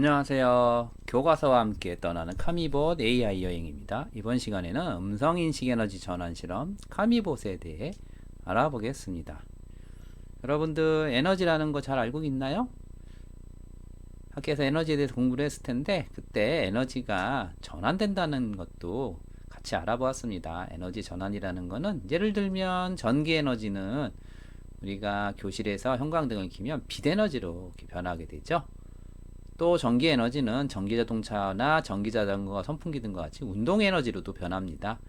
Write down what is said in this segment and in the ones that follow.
안녕하세요. 교과서와 함께 떠나는 카미봇 AI 여행입니다. 이번 시간에는 음성인식 에너지 전환 실험 카미봇에 대해 알아보겠습니다. 여러분들 에너지라는 거 잘 알고 있나요? 학교에서 에너지에 대해서 공부를 했을 텐데 그때 에너지가 전환된다는 것도 같이 알아보았습니다. 에너지 전환이라는 거는 예를 들면 전기 에너지는 우리가 교실에서 형광등을 켜면 빛 에너지로 변하게 되죠. 또 전기 에너지는 전기자동차나 전기자전거, 선풍기 등과 같이 운동 에너지로도 변합니다.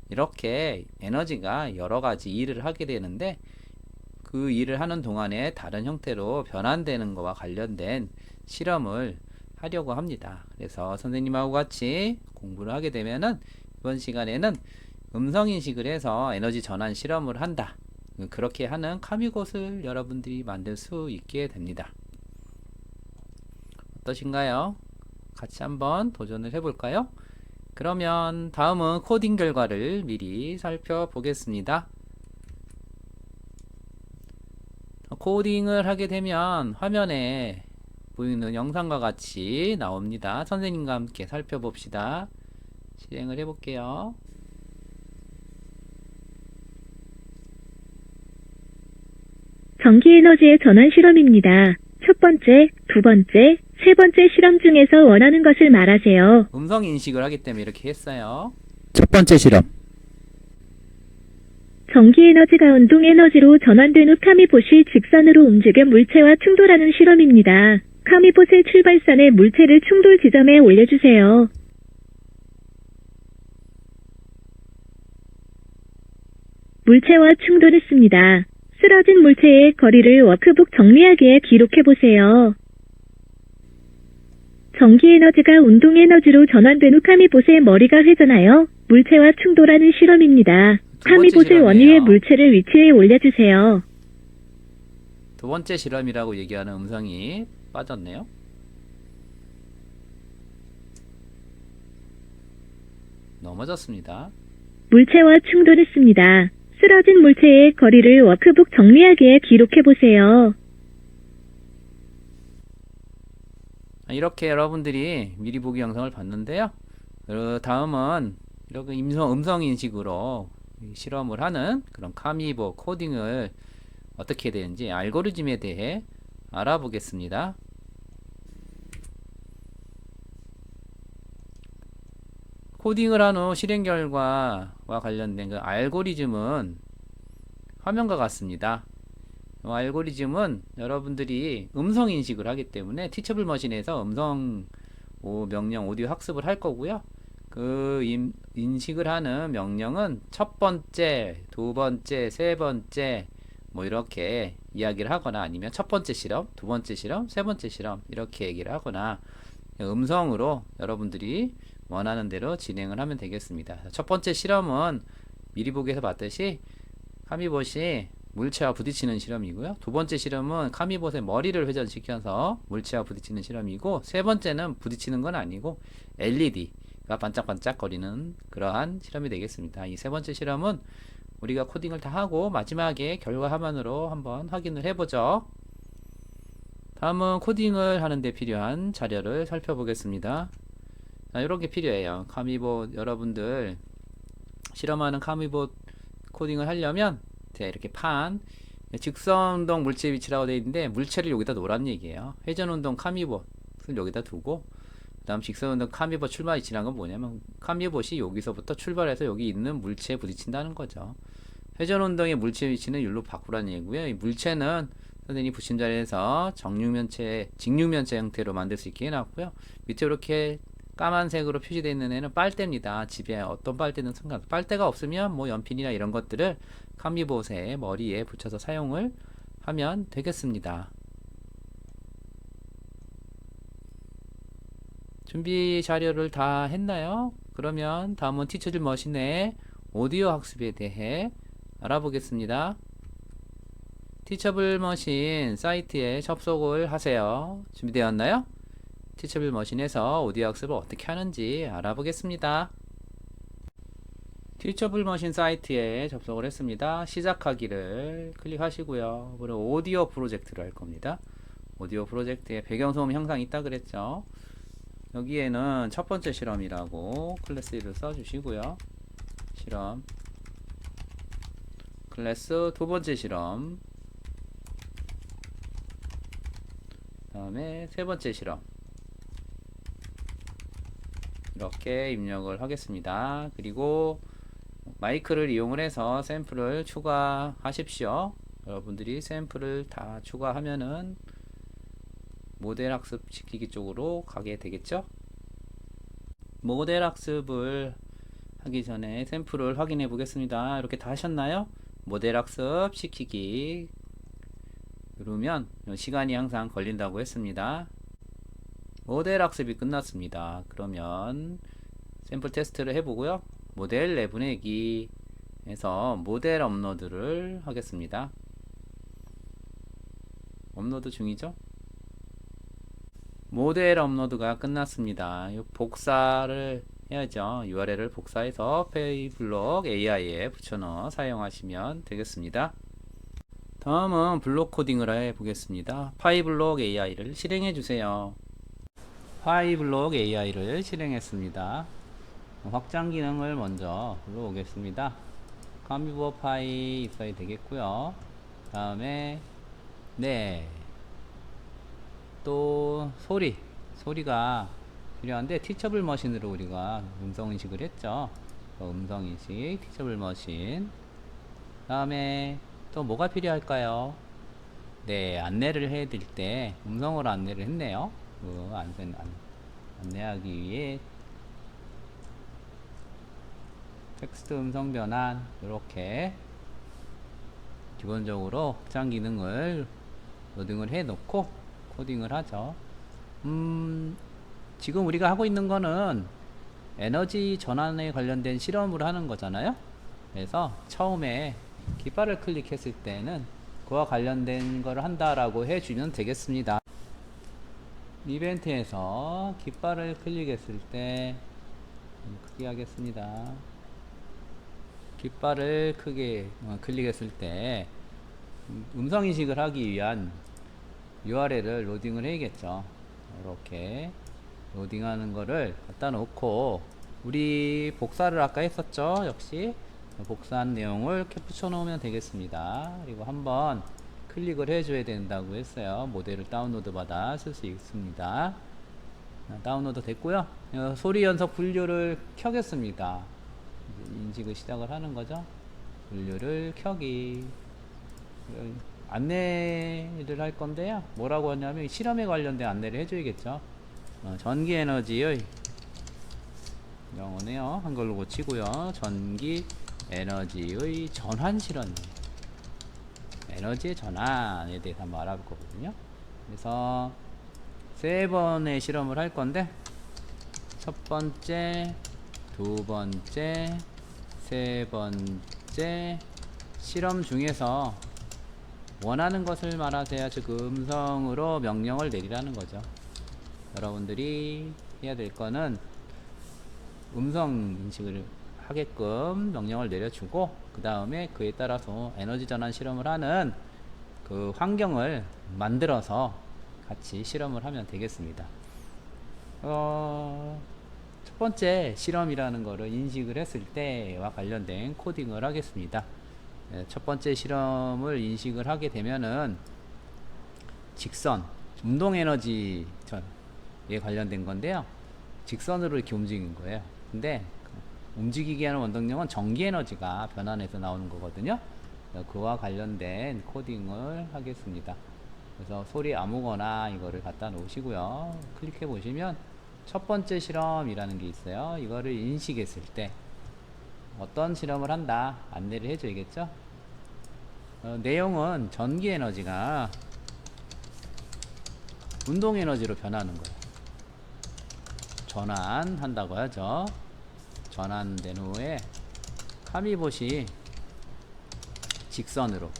이렇게 에너지가 여러 가지 일을 하게 되는데 그 일을 하는 동안에 다른 형태로 변환되는 것과 관련된 실험을 하려고 합니다. 그래서 선생님하고 같이 공부를 하게 되면은 이번 시간에는 음성 인식을 해서 에너지 전환 실험을 한다. 그렇게 하는 카미봇을 여러분들이 만들 수 있게 됩니다. 어떠신가요? 같이 한번 도전을 해볼까요? 그러면 다음은 코딩 결과를 미리 살펴보겠습니다. 코딩을 하게 되면 화면에 보이는 영상과 같이 나옵니다. 선생님과 함께 살펴봅시다. 실행을 해볼게요. 전기에너지의 전환 실험입니다. 첫 번째, 두 번째, 세 번째 실험 중에서 원하는 것을 말하세요. 음성 인식을 하기 때문에 이렇게 했어요. 첫 번째 실험. 전기에너지가 운동에너지로 전환된 후 카미봇이 직선으로 움직여 물체와 충돌하는 실험입니다. 카미봇의 출발선에 물체를 충돌 지점에 올려주세요. 물체와 충돌했습니다. 쓰러진 물체의 거리를 워크북 정리하기에 기록해보세요. 전기에너지가 운동에너지로 전환된 후 카미봇의 머리가 회전하여 물체와 충돌하는 실험입니다. 카미봇의 원위에 물체를 위치에 올려주세요. 두 번째 실험이라고 얘기하는 음성이 빠졌네요. 넘어졌습니다. 물체와 충돌했습니다. 쓰러진 물체의 거리를 워크북 정리하기에 기록해보세요. 이렇게 여러분들이 미리 보기 영상을 봤는데요. 다음은 이렇게 음성 인식으로 실험을 하는 그런 카미봇 코딩을 어떻게 되는지 알고리즘에 대해 알아보겠습니다. 코딩을 한 후 실행 결과와 관련된 그 알고리즘은 화면과 같습니다. 알고리즘은 여러분들이 음성 인식을 하기 때문에 티처블 머신에서 음성 명령 오디오 학습을 할 거고요. 그 인식을 하는 명령은 첫 번째, 두 번째, 세 번째 뭐 이렇게 이야기를 하거나 아니면 첫 번째 실험, 두 번째 실험, 세 번째 실험 이렇게 얘기를 하거나 음성으로 여러분들이 원하는 대로 진행을 하면 되겠습니다. 첫 번째 실험은 미리 보기에서 봤듯이 카미봇이 물체와 부딪히는 실험이고요. 두 번째 실험은 카미봇의 머리를 회전시켜서 물체와 부딪히는 실험이고, 세 번째는 부딪히는 건 아니고 LED가 반짝반짝 거리는 그러한 실험이 되겠습니다. 이 세 번째 실험은 우리가 코딩을 다 하고 마지막에 결과 화면으로 한번 확인을 해보죠. 다음은 코딩을 하는데 필요한 자료를 살펴보겠습니다. 이런 게 필요해요. 카미봇 여러분들 실험하는 카미봇 코딩을 하려면 이렇게 직선운동 물체 위치라고 되어 있는데 물체를 여기다 놓으라는 얘기예요. 회전운동 카미봇을 여기다 두고, 그 다음 직선운동 카미봇 출발 위치라는 건 뭐냐면 카미봇이 여기서부터 출발해서 여기 있는 물체에 부딪힌다는 거죠. 회전운동의 물체 위치는 여기로 바꾸라는 얘기고요. 이 물체는 선생님이 붙임자리에서 직육면체 형태로 만들 수 있게 해놨고요. 밑에 이렇게 까만색으로 표시되어 있는 애는 빨대입니다. 집에 어떤 빨대든 상관없어요. 빨대가 없으면 뭐 연필이나 이런 것들을 카미봇의 머리에 붙여서 사용을 하면 되겠습니다. 준비 자료를 다 했나요? 그러면 다음은 티처블 머신의 오디오 학습에 대해 알아보겠습니다. 티처블 머신 사이트에 접속을 하세요. 준비되었나요? 티처블 머신에서 오디오 학습을 어떻게 하는지 알아보겠습니다. 티처블 머신 사이트에 접속을 했습니다. 시작하기를 클릭하시고요. 그리고 오디오 프로젝트를 할 겁니다. 오디오 프로젝트에 배경소음 형상이 있다 그랬죠. 여기에는 첫 번째 실험이라고 클래스 1을 써주시고요. 실험 클래스 두 번째 실험, 다음에 세 번째 실험, 이렇게 입력을 하겠습니다. 그리고 마이크를 이용을 해서 샘플을 추가하십시오. 여러분들이 샘플을 다 추가하면은 모델 학습 시키기 쪽으로 가게 되겠죠. 모델 학습을 하기 전에 샘플을 확인해 보겠습니다. 이렇게 다 하셨나요? 모델 학습 시키기 누르면 시간이 항상 걸린다고 했습니다. 모델 학습이 끝났습니다. 그러면 샘플 테스트를 해보고요. 모델 내보내기 해서 모델 업로드를 하겠습니다. 업로드 중이죠. 모델 업로드가 끝났습니다. 복사를 해야죠. URL을 복사해서 페이블록 AI에 붙여넣어 사용하시면 되겠습니다. 다음은 블록 코딩을 해 보겠습니다. 파이블록 AI를 실행해 주세요. 파이블록 AI를 실행했습니다. 확장 기능을 먼저 불러오겠습니다. 컴퓨터 파이 있어야 되겠고요. 다음에 또 소리가 필요한데 티처블 머신으로 우리가 음성 인식을 했죠. 음성 인식 티처블 머신. 다음에 또 뭐가 필요할까요? 안내를 해드릴 때 음성으로 안내를 했네요. 안내하기 위해 텍스트 음성 변환, 이렇게 기본적으로 확장 기능을 로딩을 해 놓고 코딩을 하죠. 지금 우리가 하고 있는 거는 에너지 전환에 관련된 실험을 하는 거잖아요. 그래서 처음에 깃발을 클릭했을 때는 그와 관련된 걸 한다라고 해주면 되겠습니다. 이벤트에서 깃발을 클릭했을 때 크게 하겠습니다. 깃발을 크게 클릭했을 때 음성 인식을 하기 위한 URL을 로딩을 해야겠죠. 이렇게 로딩하는 거를 갖다 놓고, 우리 복사를 아까 했었죠. 역시 복사한 내용을 이렇게 붙여 놓으면 되겠습니다. 그리고 한번 클릭을 해줘야 된다고 했어요. 모델을 다운로드 받아 쓸 수 있습니다. 다운로드 됐고요. 소리 연속 분류를 켜겠습니다. 인식을 시작을 하는 거죠. 분류를 켜기. 안내를 할 건데요. 뭐라고 하냐면 실험에 관련된 안내를 해줘야겠죠. 전기 에너지의, 영어네요. 한글로 고치고요. 전기 에너지의 전환 실험. 에너지의 전환에 대해서 한번 알아볼 거거든요. 그래서 3번의 실험을 할 건데, 첫 번째, 두 번째, 세 번째 실험 중에서 원하는 것을 말하세요. 즉 음성으로 명령을 내리라는 거죠. 여러분들이 해야 될 거는 음성 인식을 하게끔 명령을 내려주고, 그 다음에 그에 따라서 에너지 전환 실험을 하는 그 환경을 만들어서 같이 실험을 하면 되겠습니다. 첫 번째 실험이라는 거를 인식을 했을 때와 관련된 코딩을 하겠습니다. 첫 번째 실험을 인식을 하게 되면은 직선, 운동 에너지에 관련된 건데요. 직선으로 이렇게 움직이는 거예요. 근데 움직이게 하는 원동력은 전기 에너지가 변환해서 나오는 거거든요. 그와 관련된 코딩을 하겠습니다. 그래서 소리 아무거나 이거를 갖다 놓으시고요. 클릭해 보시면 첫 번째 실험이라는 게 있어요. 이거를 인식했을 때 어떤 실험을 한다 안내를 해줘야겠죠. 내용은 전기 에너지가 운동 에너지로 변하는 거예요. 전환한다고 하죠. 전환된 후에 카미봇이 직선으로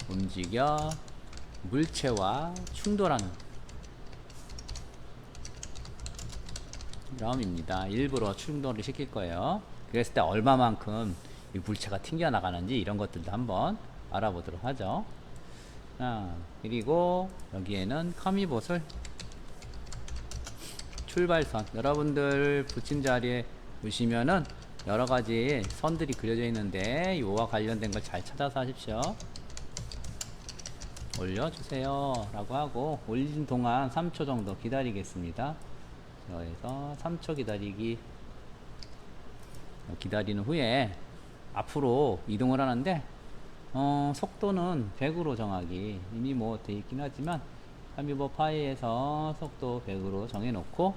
움직여 물체와 충돌하는 실험입니다. 일부러 충돌을 시킬 거예요. 그랬을 때 얼마만큼 이 물체가 튕겨 나가는지 이런 것들도 한번 알아보도록 하죠. 그리고 여기에는 카미봇을 출발선, 여러분들 붙인 자리에 보시면은 여러가지 선들이 그려져 있는데 요와 관련된 걸 잘 찾아서 하십시오. 올려주세요 라고 하고, 올린 동안 3초 정도 기다리겠습니다. 그래서 3초 기다리는 후에 앞으로 이동을 하는데, 속도는 100으로 정하기 이미 뭐 돼 있긴 하지만, 카미보 파이에서 속도 100으로 정해 놓고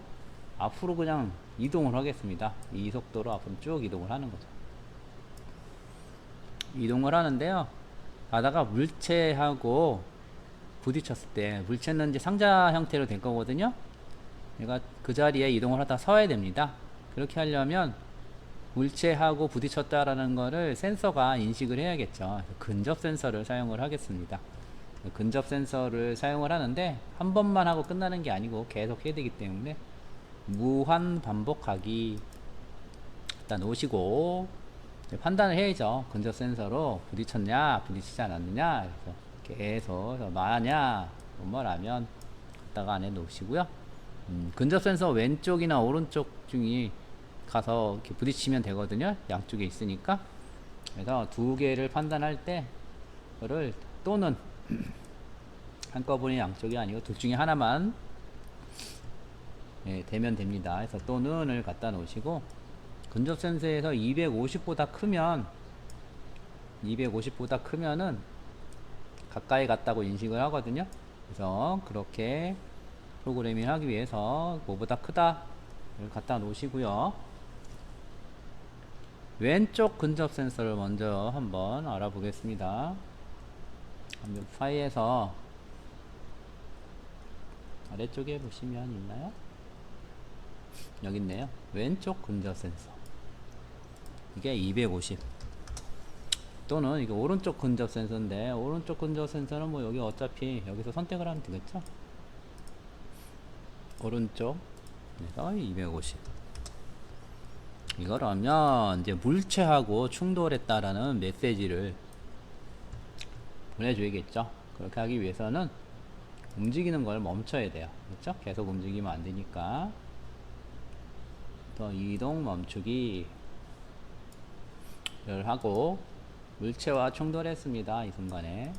앞으로 그냥 이동을 하겠습니다. 이 속도로 앞으로 쭉 이동을 하는 거죠. 이동을 하는데요, 가다가 물체하고 부딪혔을 때, 물체는 이제 상자 형태로 된 거거든요. 얘가 그 자리에 이동을 하다 서야 됩니다. 그렇게 하려면 물체하고 부딪혔다라는 거를 센서가 인식을 해야겠죠. 근접 센서를 사용을 하겠습니다. 근접 센서를 사용을 하는데, 한 번만 하고 끝나는 게 아니고 계속 해야 되기 때문에 무한 반복하기 일단 놓으시고 판단을 해야죠. 근접 센서로 부딪혔냐 부딪히지 않았느냐, 그래서 계속 마냐 뭐라면 갖다가 안에 놓으시고요. 근접 센서 왼쪽이나 오른쪽 중에 가서 이렇게 부딪히면 되거든요. 양쪽에 있으니까. 그래서 두 개를 판단할 때 그거를 또는 한꺼번에 양쪽이 아니고 둘 중에 하나만 되면 됩니다. 그래서 또는을 갖다 놓으시고, 근접 센서에서 250보다 크면은 가까이 갔다고 인식을 하거든요. 그래서 그렇게 프로그래밍 하기 위해서 뭐보다 크다를 갖다 놓으시고요. 왼쪽 근접 센서를 먼저 한번 알아보겠습니다. 파이에서 아래쪽에 보시면 있나요? 여기 있네요. 왼쪽 근접 센서, 이게 250, 또는 이게 오른쪽 근접 센서인데, 오른쪽 근접 센서는 뭐 여기 어차피 여기서 선택을 하면 되겠죠. 오른쪽 그래서 250. 이거라면 이제 물체하고 충돌했다라는 메시지를 보내줘야겠죠. 그렇게 하기 위해서는 움직이는 걸 멈춰야 돼요. 그렇죠? 계속 움직이면 안 되니까. 더 이동 멈추기를 하고, 물체와 충돌했습니다. 이 순간에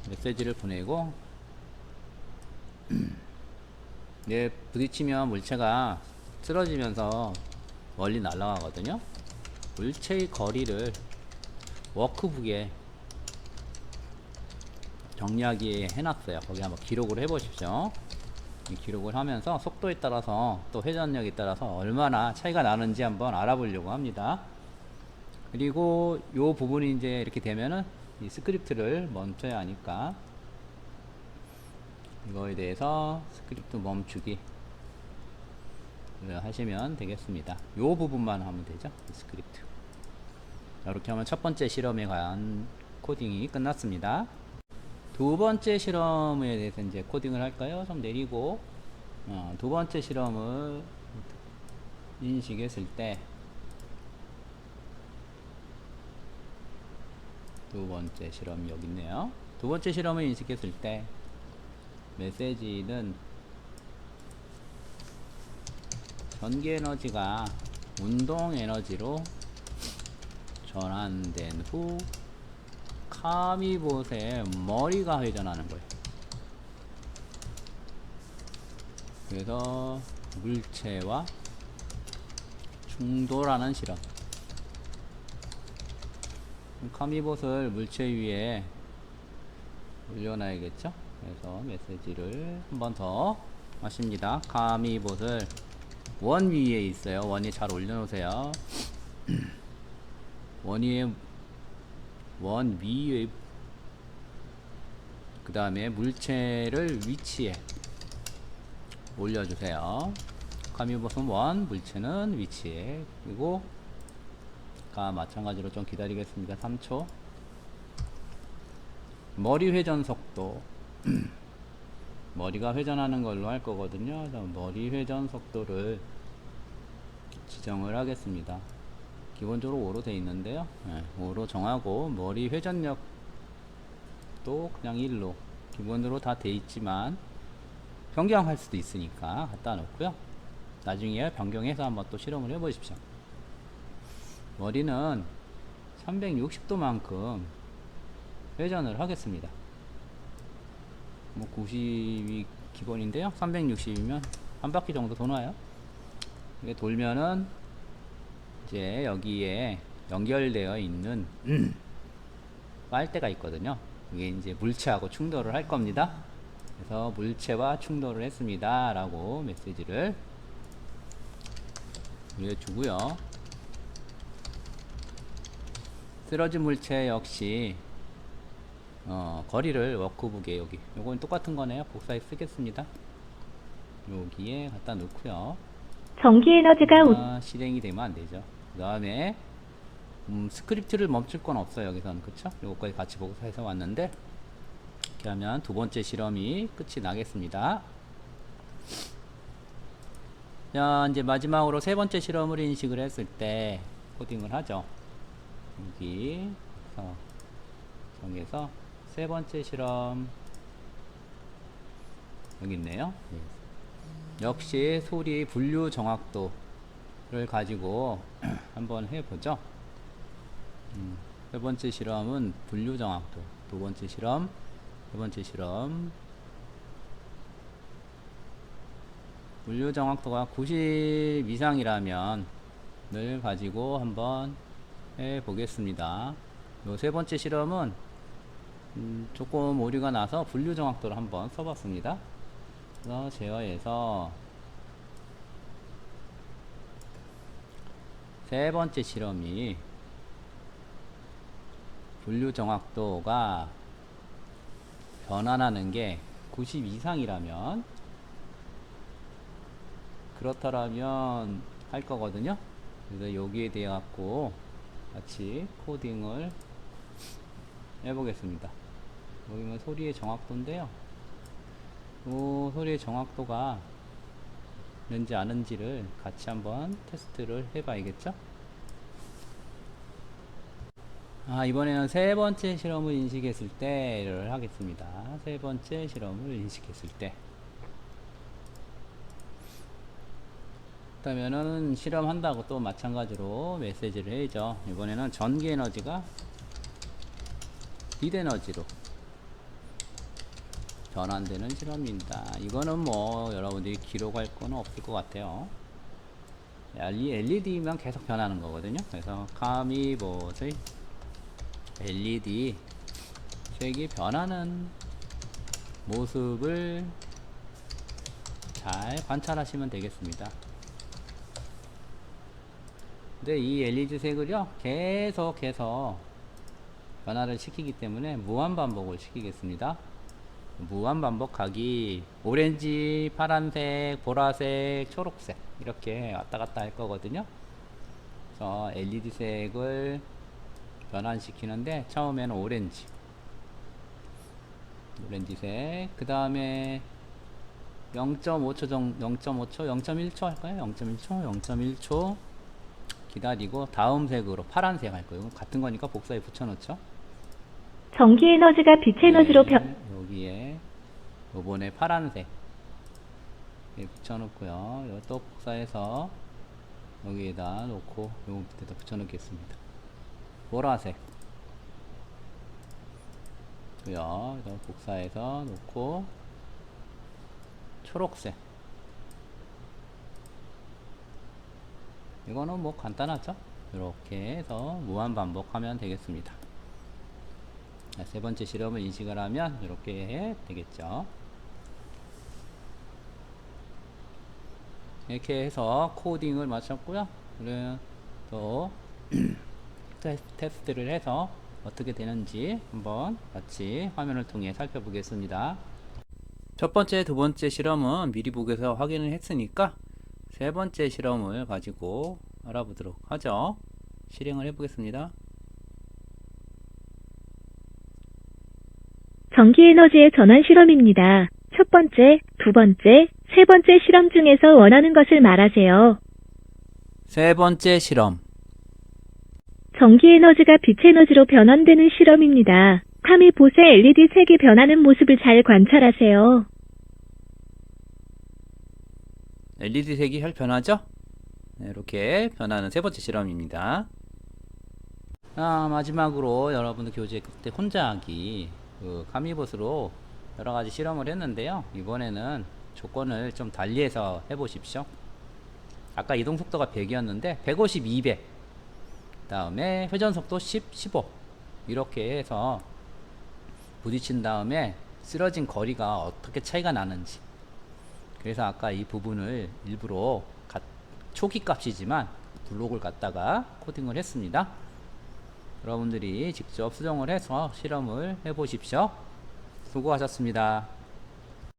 메시지를 보내고, 부딪히면 물체가 쓰러지면서 멀리 날아가거든요. 물체의 거리를 워크북에 정리하기 해놨어요. 거기 한번 기록을 해보십시오. 이 기록을 하면서 속도에 따라서 또 회전력에 따라서 얼마나 차이가 나는지 한번 알아보려고 합니다. 그리고 요 부분이 이제 이렇게 되면은 이 스크립트를 멈춰야 하니까 이거에 대해서 스크립트 멈추기 하시면 되겠습니다. 요 부분만 하면 되죠. 스크립트. 이렇게 하면 첫 번째 실험에 관한 코딩이 끝났습니다. 두 번째 실험에 대해서 이제 코딩을 할까요? 좀 내리고, 두 번째 실험을 인식했을 때, 두 번째 실험이 여기 있네요. 두 번째 실험을 인식했을 때 메시지는 전기 에너지가 운동 에너지로 전환된 후 카미봇의 머리가 회전하는 거예요. 그래서 물체와 충돌하는 실험. 카미봇을 물체 위에 올려놔야겠죠. 그래서 메시지를 한 번 더 하십니다. 카미봇을 원 위에 있어요. 원 위에 잘 올려놓으세요. 원 위에, 그 다음에 물체를 위치에 올려주세요. 카미봇은 원, 물체는 위치에. 그리고 마찬가지로 좀 기다리겠습니다. 3초. 머리 회전 속도. 머리가 회전하는 걸로 할 거거든요. 머리 회전 속도를 지정을 하겠습니다. 기본적으로 5로 돼 있는데요. 5로 정하고 머리 회전력도 그냥 1로 기본으로 다 돼 있지만 변경할 수도 있으니까 갖다 놓고요. 나중에 변경해서 한번 또 실험을 해 보십시오. 머리는 360도만큼 회전을 하겠습니다. 뭐 90이 기본인데요. 360이면 한 바퀴 정도 도나요? 이게 돌면은 이제 여기에 연결되어 있는 빨대가 있거든요. 이게 이제 물체하고 충돌을 할 겁니다. 그래서 물체와 충돌을 했습니다 라고 메시지를 올려주고요. 쓰러진 물체 역시 거리를 워크북에 여기 요건 똑같은 거네요. 복사해 쓰겠습니다. 여기에 갖다 놓고요. 전기 에너지가 실행이 되면 안 되죠. 그 다음에 스크립트를 멈출 건 없어요. 여기서는 그쵸? 요거까지 같이 복사해서 왔는데 이렇게 하면 두 번째 실험이 끝이 나겠습니다. 자, 이제 마지막으로 세 번째 실험을 인식을 했을 때 코딩을 하죠. 여기서 정해서 세 번째 실험 여기 있네요. 역시 소리 분류 정확도를 가지고 한번 해보죠. 세 번째 실험은 분류 정확도, 두 번째 실험, 세 번째 실험. 분류 정확도가 90 이상이라면 을 가지고 한번 해 보겠습니다. 요 세 번째 실험은 조금 오류가 나서 분류 정확도를 한번 써봤습니다. 그래서 제어해서 세 번째 실험이 분류 정확도가 변환하는 게 90 이상이라면 그렇다면 할 거거든요. 그래서 여기에 대해 갖고 같이 코딩을 해보겠습니다. 여기는 소리의 정확도인데요. 이 소리의 정확도가 있는지 아는지를 같이 한번 테스트를 해봐야겠죠. 이번에는 세 번째 실험을 인식했을 때를 하겠습니다. 세 번째 실험을 인식했을 때. 그렇다면은 실험한다고 또 마찬가지로 메시지를 해야죠. 이번에는 전기 에너지가 빛 에너지로 변환되는 실험입니다. 이거는 뭐 여러분들이 기록할 건 없을 것 같아요. LED만 계속 변하는 거거든요. 그래서 카미봇의 LED 색이 변하는 모습을 잘 관찰하시면 되겠습니다. 근데 이 LED 색을요 계속해서 변화를 시키기 때문에 무한 반복을 시키겠습니다. 무한 반복하기, 오렌지, 파란색, 보라색, 초록색 이렇게 왔다 갔다 할 거거든요. 그래서 LED 색을 변환시키는데 처음에는 오렌지색, 그 다음에 0.5초 정도, 0.1초 할까요? 0.1초 기다리고 다음 색으로 파란색 할 거예요. 같은 거니까 복사에 붙여놓죠. 전기 에너지가 빛 에너지로 여기에 요번에 파란색 붙여놓고요. 또 복사해서 여기에다 놓고 요 밑에다 붙여놓겠습니다. 보라색 고요. 복사해서 놓고 초록색. 이거는 뭐 간단하죠. 이렇게 해서 무한 반복하면 되겠습니다. 세 번째 실험을 인식을 하면 이렇게 되겠죠. 이렇게 해서 코딩을 마쳤고요. 그리고 또 테스트를 해서 어떻게 되는지 한번 같이 화면을 통해 살펴보겠습니다. 첫 번째, 두 번째 실험은 미리 보기에서 확인을 했으니까 세 번째 실험을 가지고 알아보도록 하죠. 실행을 해보겠습니다. 전기 에너지의 전환 실험입니다. 첫 번째, 두 번째, 세 번째 실험 중에서 원하는 것을 말하세요. 세 번째 실험. 전기 에너지가 빛 에너지로 변환되는 실험입니다. 카미봇의 LED 색이 변하는 모습을 잘 관찰하세요. LED 색이 변하죠? 네, 이렇게 변하는 세 번째 실험입니다. 마지막으로 여러분들 교재 그때 혼자 하기 카미봇으로 여러 가지 실험을 했는데요. 이번에는 조건을 좀 달리해서 해보십시오. 아까 이동 속도가 100이었는데 150, 200. 다음에 회전 속도 10, 15. 이렇게 해서 부딪힌 다음에 쓰러진 거리가 어떻게 차이가 나는지. 그래서 아까 이 부분을 일부러 초기 값이지만 블록을 갖다가 코딩을 했습니다. 여러분들이 직접 수정을 해서 실험을 해 보십시오. 수고하셨습니다.